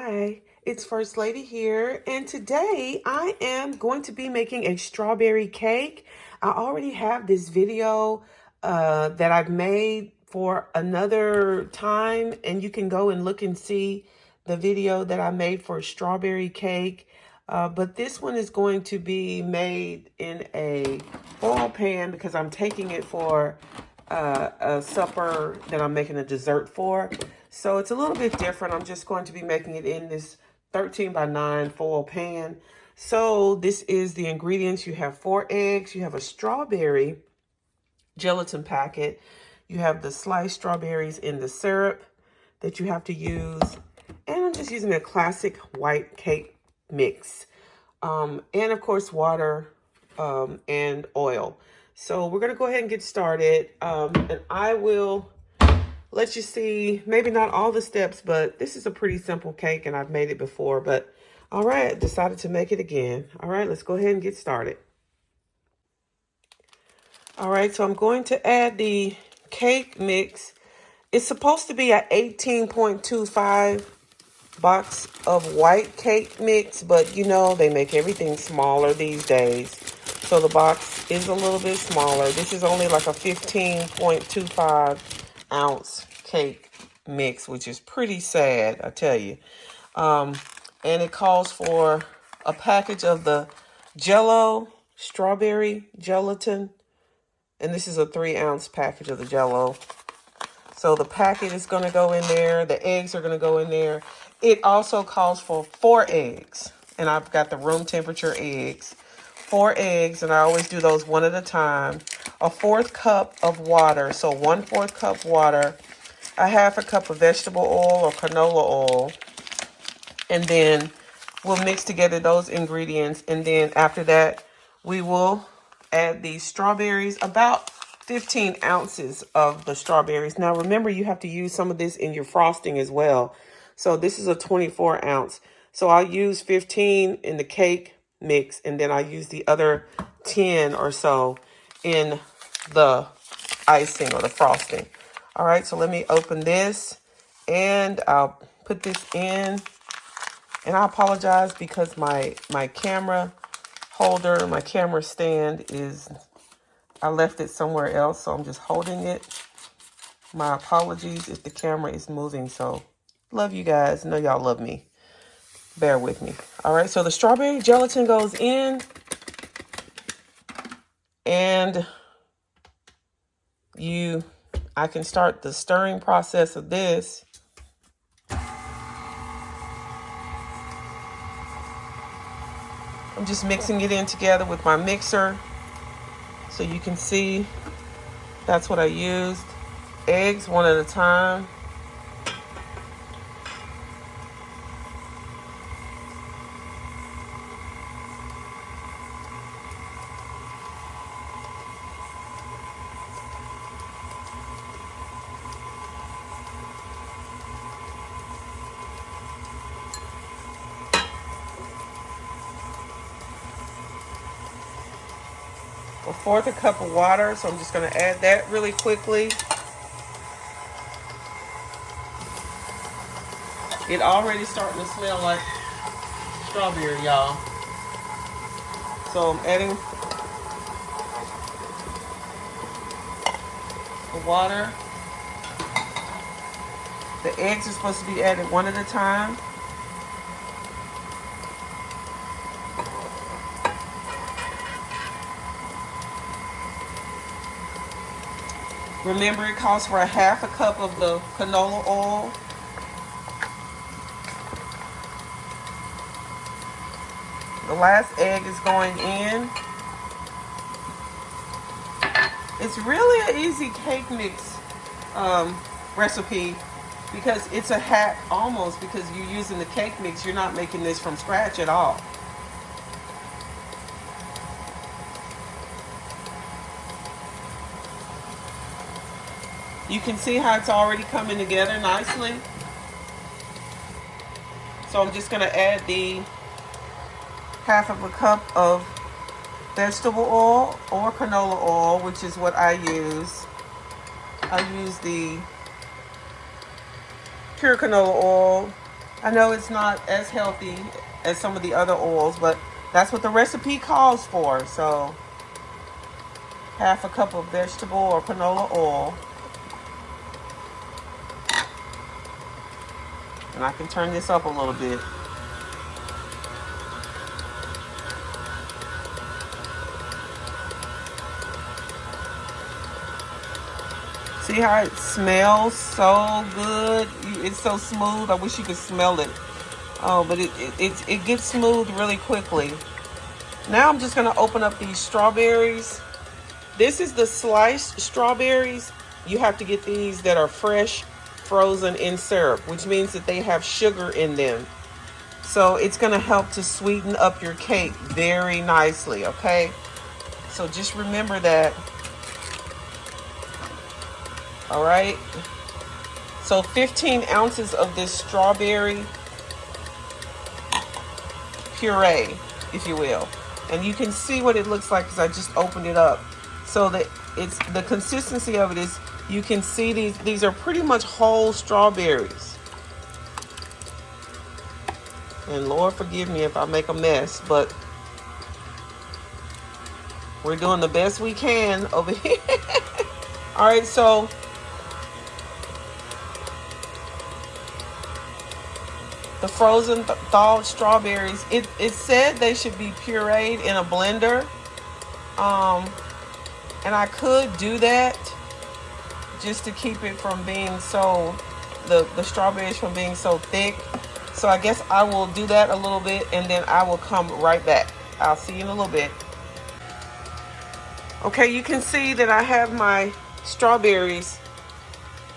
Hi, it's First Lady here, and today I am going to be making a strawberry cake. I already have this video that I've made for another time, and you can go and look and see the video that I made for a strawberry cake. But this one is going to be made in a foil pan because I'm taking it for a supper that I'm making a dessert for. So it's a little bit different. I'm just going to be making it in this 13x9 foil pan. So this is the ingredients. You have 4 eggs. You have a strawberry gelatin packet. You have the sliced strawberries in the syrup that you have to use. And I'm just using a classic white cake mix. And of course, water and oil. So we're going to go ahead and get started. And I will let you see, maybe not all the steps, but this is a pretty simple cake and I've made it before. But all right, decided to make it again. All right, let's go ahead and get started. All right, so I'm going to add the cake mix. It's supposed to be an 18.25 box of white cake mix, but you know, they make everything smaller these days. So the box is a little bit smaller. This is only like a 15.25 ounce cake mix, which is pretty sad, I tell you. And it calls for a package of the Jell-O strawberry gelatin. And this is a 3-ounce package of the Jell-O. So the packet is going to go in there. The eggs are going to go in there. It also calls for 4 eggs. And I've got the room temperature eggs. 4 eggs, and I always do those one at a time. A 1/4 cup of water. So 1/4 cup water. A 1/2 cup of vegetable oil or canola oil. And then we'll mix together those ingredients. And then after that, we will add the strawberries, about 15 ounces of the strawberries. Now, remember, you have to use some of this in your frosting as well. So this is a 24 ounce. So I'll use 15 in the cake mix, and then I use the other 10 or so in the icing or the frosting. All right, so let me open this, and I'll put this in. And I apologize because my camera holder, my camera stand is, I left it somewhere else, so I'm just holding it. My apologies if the camera is moving. So love you guys. Know y'all love me. Bear with me. All right, so the strawberry gelatin goes in, and I can start the stirring process of this. I'm just mixing it in together with my mixer, so you can see that's what I used. Eggs one at a time. A 1/4 cup of water, so I'm just going to add that really quickly. It already starting to smell like strawberry, y'all. So I'm adding the water. The eggs are supposed to be added one at a time. Remember, it calls for a 1/2 cup of the canola oil. The last egg is going in. It's really an easy cake mix recipe because it's a hack almost, because you're using the cake mix. You're not making this from scratch at all. You can see how it's already coming together nicely. So I'm just going to add the 1/2 cup of vegetable oil or canola oil, which is what I use. I use the pure canola oil I know it's not as healthy as some of the other oils, but that's what the recipe calls for. So half a cup of vegetable or canola oil. And I can turn this up a little bit. See how it smells so good? It's so smooth. I wish you could smell it. Oh, but it gets smooth really quickly. Now I'm just gonna open up these strawberries. This is the sliced strawberries. You have to get these that are fresh, frozen in syrup, which means that they have sugar in them. So it's gonna help to sweeten up your cake very nicely, okay? So just remember that. All right. So 15 ounces of this strawberry puree, if you will. And you can see what it looks like because I just opened it up. So that it's the consistency of it is, you can see these are pretty much whole strawberries. And Lord forgive me if I make a mess, but we're doing the best we can over here. All right, so the frozen thawed strawberries, it said they should be pureed in a blender. And I could do that just to keep it from being so, the strawberries from being so thick. So I guess I will do that a little bit and then I will come right back. I'll see you in a little bit. Okay, you can see that I have my strawberries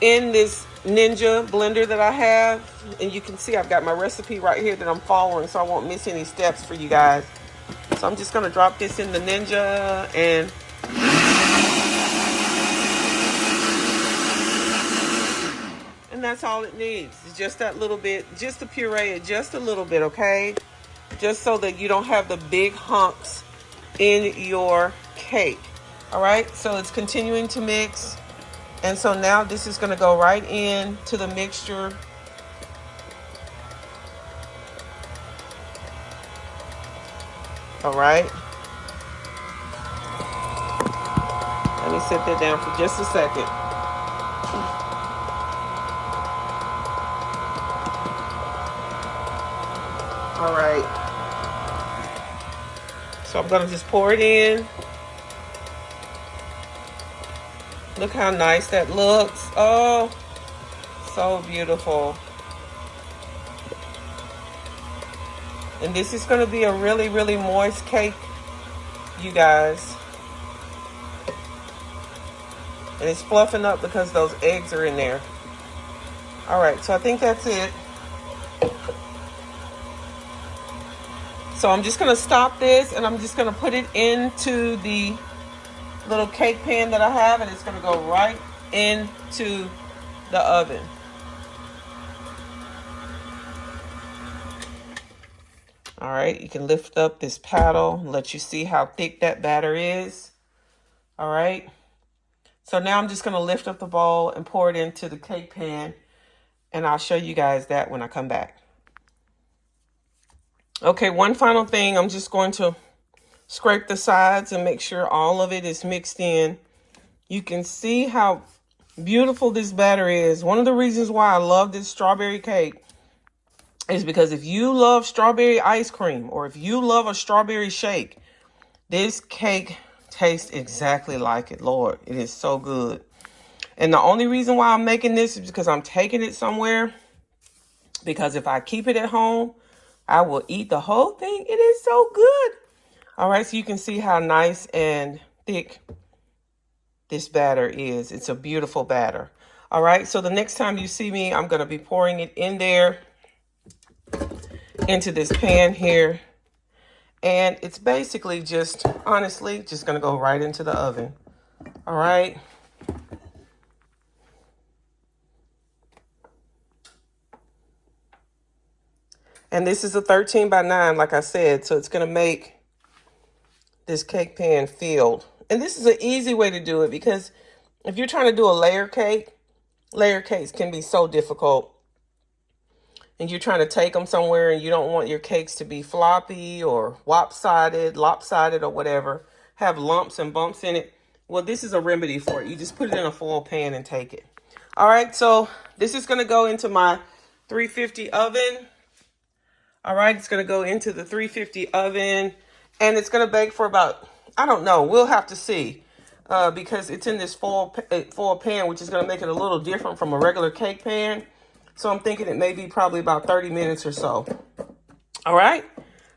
in this Ninja blender that I have. And you can see I've got my recipe right here that I'm following, so I won't miss any steps for you guys. So I'm just gonna drop this in the Ninja, and that's all it needs. It's just that little bit, just to puree it just a little bit, okay? Just so that you don't have the big hunks in your cake. All right, so it's continuing to mix. And so now this is gonna go right in to the mixture. All right. Let me set that down for just a second. All right. So I'm gonna just pour it in. Look how nice that looks. Oh, so beautiful. And this is going to be a really, really moist cake, you guys. And it's fluffing up because those eggs are in there. All right, so I think that's it. So I'm just going to stop this and I'm just going to put it into the little cake pan that I have, and it's going to go right into the oven. All right, you can lift up this paddle and let you see how thick that batter is. All right. So now I'm just going to lift up the bowl and pour it into the cake pan, and I'll show you guys that when I come back. Okay, one final thing. I'm just going to scrape the sides and make sure all of it is mixed in. You can see how beautiful this batter is. One of the reasons why I love this strawberry cake is because if you love strawberry ice cream or if you love a strawberry shake, this cake tastes exactly like it. Lord, it is so good. And the only reason why I'm making this is because I'm taking it somewhere. Because if I keep it at home, I will eat the whole thing. It is so good. All right, so you can see how nice and thick this batter is. It's a beautiful batter. All right, so the next time you see me, I'm going to be pouring it in there into this pan here. And it's basically just, honestly, just going to go right into the oven. All right. And this is a 13 by 9, like I said. So it's going to make this cake pan filled. And this is an easy way to do it because if you're trying to do a layer cake, layer cakes can be so difficult. and you're trying to take them somewhere and you don't want your cakes to be floppy or lopsided or whatever, have lumps and bumps in it, well, this is a remedy for it. You just put it in a foil pan and take it. All right, so this is going to go into my 350 oven. All right, it's going to go into the 350 oven, and it's going to bake for about, I don't know, we'll have to see, because it's in this foil pan, which is going to make it a little different from a regular cake pan. So I'm thinking it may be probably about 30 minutes or so. All right,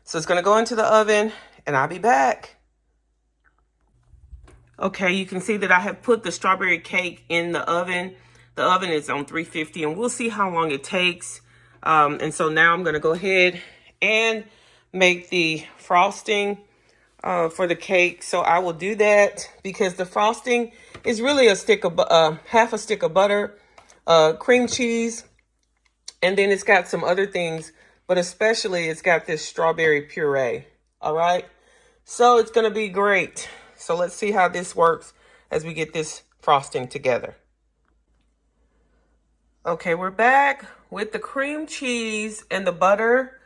so it's going to go into the oven, and I'll be back. Okay, you can see that I have put the strawberry cake in the oven. The oven is on 350, and we'll see how long it takes. And so now I'm going to go ahead and make the frosting for the cake. So I will do that because the frosting is really a stick of half a stick of butter, cream cheese, and then it's got some other things, but especially it's got this strawberry puree. All right, so it's going to be great. So let's see how this works as we get this frosting together. Okay, we're back with the cream cheese and the butter.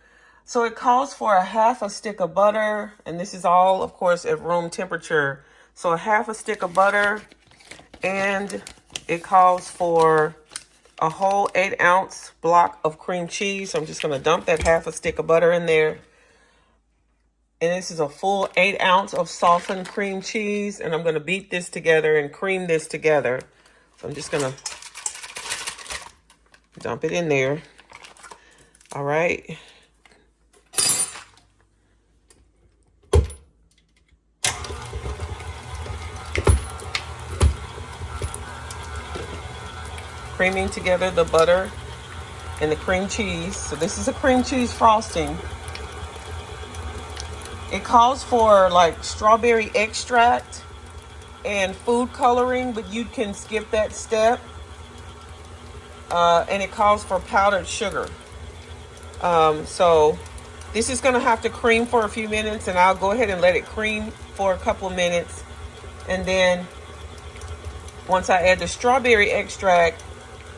So it calls for a half a stick of butter, and this is all, of course, at room temperature. So a half a stick of butter, and it calls for a whole 8-ounce block of cream cheese. So I'm just going to dump that half a stick of butter in there. And this is a full 8 ounce of softened cream cheese, and I'm going to beat this together and cream this together. So I'm just going to dump it in there. All right. Creaming together the butter and the cream cheese. So this is a cream cheese frosting. It calls for like strawberry extract and food coloring, but you can skip that step. And it calls for powdered sugar. So this is going to have to cream for a few minutes, and I'll go ahead and let it cream for a couple of minutes. And then once I add the strawberry extract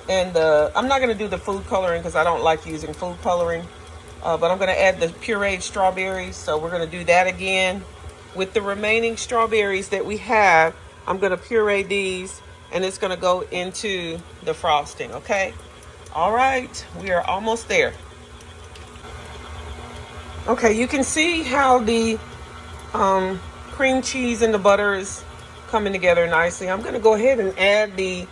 and I'm not going to do the food coloring because I don't like using food coloring, but I'm going to add the pureed strawberries. So we're going to do that again. With the remaining strawberries that we have, I'm going to puree these, and it's going to go into the frosting, okay? All right, we are almost there. Okay, you can see how the cream cheese and the butter is coming together nicely. I'm going to go ahead and add the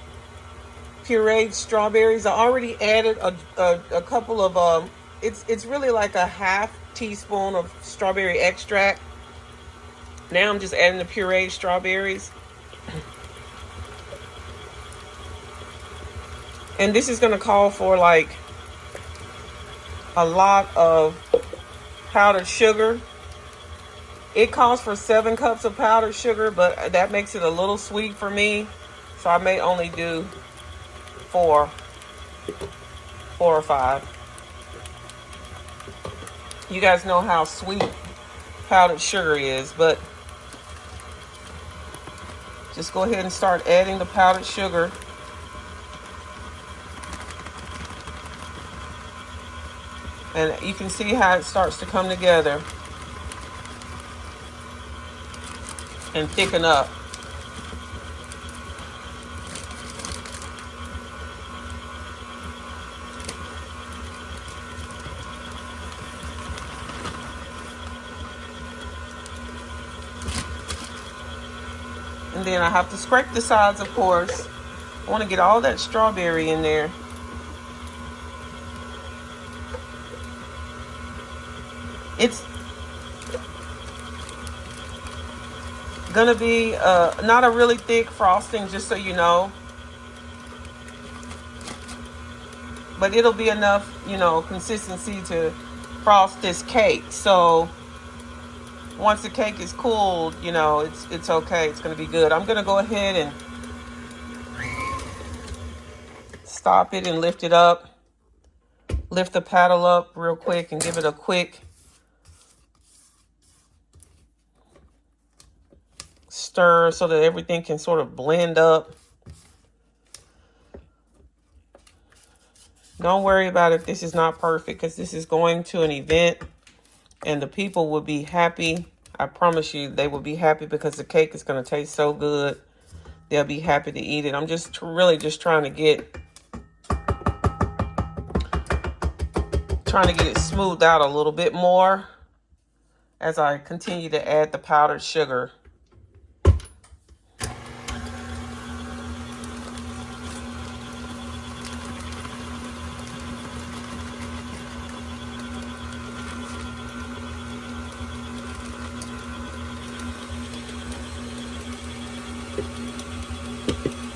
pureed strawberries. I already added a couple of, it's really like a half teaspoon of strawberry extract. Now I'm just adding the pureed strawberries. And this is going to call for like a lot of powdered sugar. It calls for 7 cups of powdered sugar, but that makes it a little sweet for me. So I may only do 4 or 5. You guys know how sweet powdered sugar is, but just go ahead and start adding the powdered sugar. And you can see how it starts to come together and thicken up. And then I have to scrape the sides, of course. I want to get all that strawberry in there. It's gonna be not a really thick frosting, just so you know, but it'll be enough, you know, consistency to frost this cake. So once the cake is cooled, you know, it's okay. It's gonna be good. I'm gonna go ahead and stop it and lift it up. Lift the paddle up real quick and give it a quick stir so that everything can sort of blend up. Don't worry about if this is not perfect, because this is going to an event and the people will be happy. I promise you they will be happy because the cake is going to taste so good. They'll be happy to eat it. I'm just really just trying to get it smoothed out a little bit more as I continue to add the powdered sugar.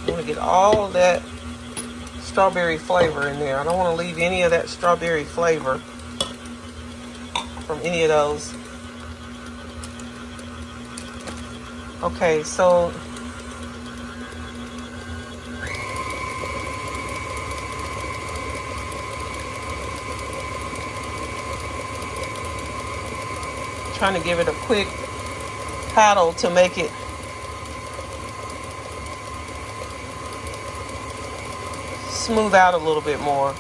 I want to get all of that strawberry flavor in there. I don't want to leave any of that strawberry flavor from any of those. Okay, so trying to give it a quick paddle to make it smooth out a little bit more.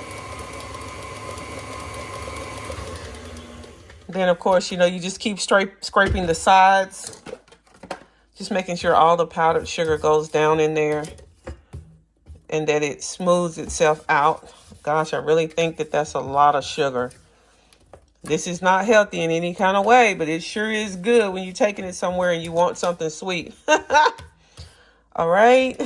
Then of course, you know, you just keep scraping the sides, just making sure all the powdered sugar goes down in there and that it smooths itself out. Gosh, I really think that that's a lot of sugar. This is not healthy in any kind of way, but it sure is good when you're taking it somewhere and you want something sweet. All right.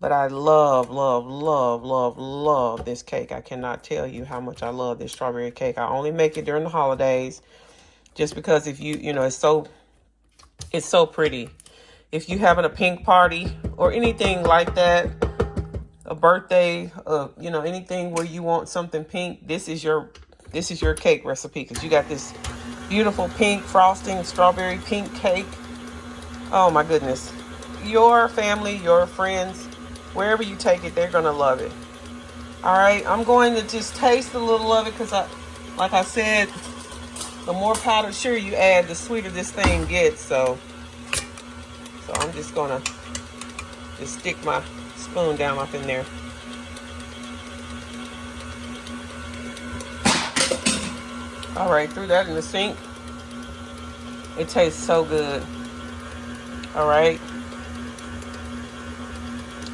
But I love, love, love, love, love this cake. I cannot tell you how much I love this strawberry cake. I only make it during the holidays just because if you know, it's so pretty. If you having a pink party or anything like that, a birthday, you know, anything where you want something pink, this is your cake recipe, because you got this beautiful pink frosting, strawberry pink cake. Oh my goodness. Your family, your friends, wherever you take it, they're going to love it. All right, I'm going to just taste a little of it because, like I said, the more powdered sugar you add, the sweeter this thing gets. So I'm just going to just stick my spoon down up in there. All right, threw that in the sink. It tastes so good. All right.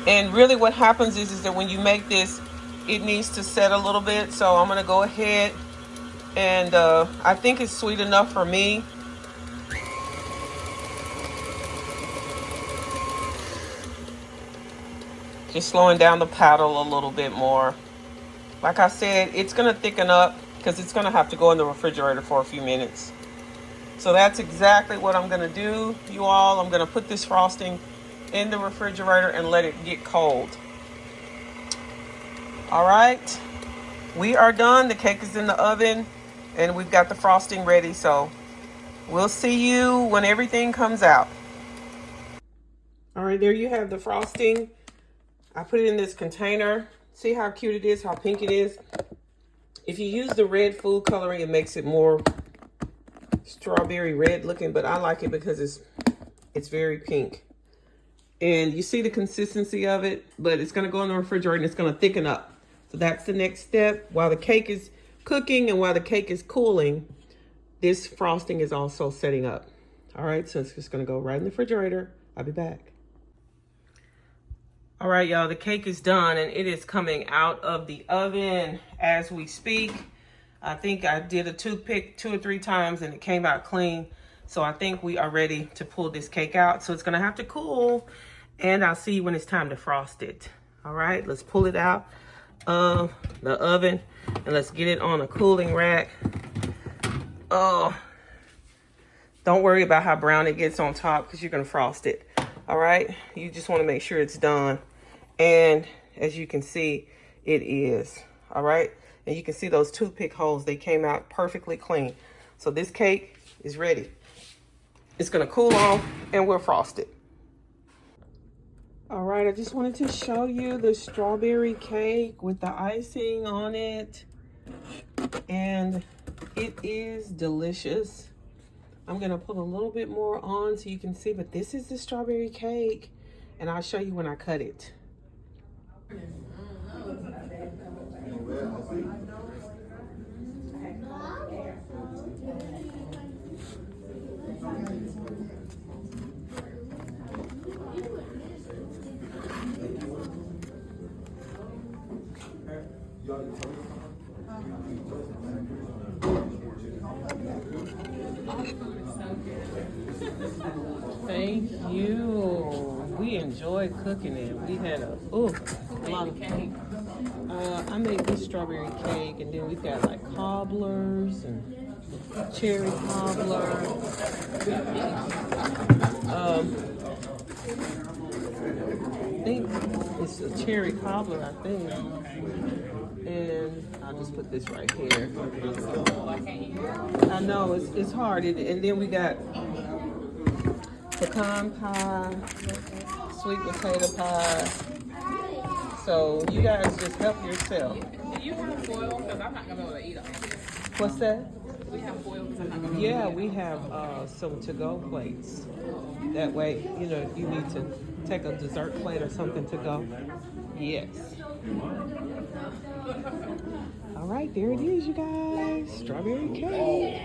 And really what happens is that when you make this, it needs to set a little bit. So I'm going to go ahead and I think it's sweet enough for me. Just slowing down the paddle a little bit more. Like I said, it's going to thicken up because it's going to have to go in the refrigerator for a few minutes. So that's exactly what I'm going to do, you all. I'm going to put this frosting in the refrigerator and let it get cold. All right, we are done. The cake is in the oven and we've got the frosting ready. So we'll see you when everything comes out. All right, there you have the frosting. I put it in this container. See how cute it is, how pink it is. If you use the red food coloring, it makes it more strawberry red looking, but I like it because it's very pink. And you see the consistency of it, but it's going to go in the refrigerator and it's going to thicken up. So that's the next step. While the cake is cooking and while the cake is cooling, this frosting is also setting up. All right, so it's just going to go right in the refrigerator. I'll be back. All right, y'all, the cake is done and it is coming out of the oven as we speak. I think I did a toothpick 2 or 3 times and it came out clean. So I think we are ready to pull this cake out. So it's going to have to cool. And I'll see you when it's time to frost it. All right, let's pull it out of the oven and let's get it on a cooling rack. Oh, don't worry about how brown it gets on top because you're going to frost it. All right, you just want to make sure it's done. And as you can see, it is. All right, and you can see those toothpick holes. They came out perfectly clean. So this cake is ready. It's going to cool off and we'll frost it. All right, I just wanted to show you the strawberry cake with the icing on it. And it is delicious. I'm going to put a little bit more on so you can see, but this is the strawberry cake. And I'll show you when I cut it. enjoyed cooking it. We had a lot of cake. I made this strawberry cake, and then we've got like cobblers and cherry cobbler. I think it's a cherry cobbler, I think. And I'll just put this right here. I know it's hard. And then we got pecan pie, sweet potato pie. So you guys just help yourself. Do you have foil? Because I'm not going to be able to eat them. What's that? Do we have foil? Because I'm not going to Yeah, we have some to-go plates. That way, you know, if you need to take a dessert plate or something to go. Yes. All right, there it is, you guys. Strawberry cake.